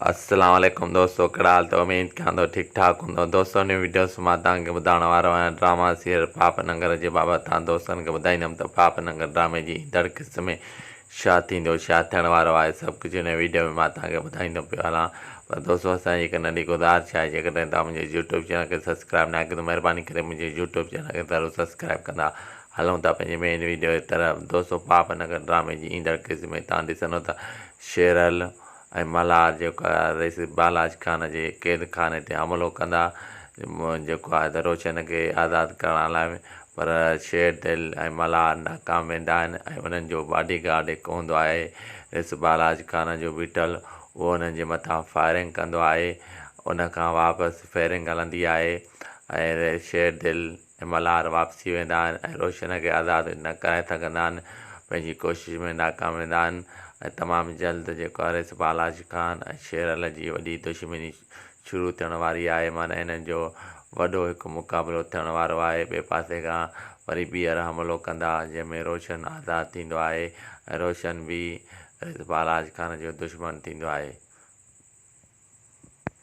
अस्सलाम वालेकुम दोस्तों, कहिड़ा हाल अथव? उमेद कयां थो ठीकु ठाकु हूंदो। दोस्तों, इन वीडियोस मां तव्हांखे ॿुधाइण वारो आहियां ड्रामा सीरियल पापनगर जे बाबति। तव्हां दोस्तनि खे ॿुधाईंदुमि त पापनगर ड्रामे जी ईंदड़ क़िस्त में छा थींदो, छा थियण वारो आहे। सभु कुझु हिन वीडियो में मां तव्हांखे ॿुधाईंदो पियो हलां। पर दोस्तों, असांजी हिकु नंढी गुज़ारिश आहे, जेकॾहिं तव्हां मुंहिंजे यूट्यूब चैनल खे सब्सक्राइब न कयो त महिरबानी करे मुंहिंजे यूट्यूब चैनल खे ज़रूरु सब्सक्राइब कंदा। हलूं था पंहिंजे मेन वीडियो जी तरफ़। दोस्तों, पापनगर ड्रामे जी ईंदड़ क़िस्त में तव्हां ॾिसंदो त शेरल ऐं मल्हार जेको आहे रईस बालाज ख़ान जे क़ैद खाने ते हमिलो कंदा, जेको आहे त रोशन खे आज़ादु करण लाइ। पर शेर दिल ऐं मल्हार नाकाम वेंदा आहिनि ऐं उन्हनि जो बॉडीगार्ड हिकु हूंदो आहे रईस बालाज ख़ान जो बीठल, उहो उन्हनि जे मथां फायरिंग कंदो आहे। उनखां वापसि फायरिंग हलंदी आहे ऐं शेर दिल ऐं मल्हार वापसी वेंदा आहिनि ऐं रोशन खे आज़ादु न कराए सघंदा आहिनि, पंहिंजी कोशिशि में नाकाम वेंदा आहिनि। ऐं तमामु जल्द जेको आहे रईस बालाज ख़ान ऐं शेरल जी वॾी दुश्मनी शुरू थियण वारी आहे। माना हिननि जो वॾो हिकु मुक़ाबिलो थियण वारो आहे। ॿिए पासे खां वरी ॿीहर हमिलो कंदा, जंहिंमें रोशन आज़ादु थींदो आहे ऐं रोशन बि रईस बालाज ख़ान जो दुश्मन थींदो आहे।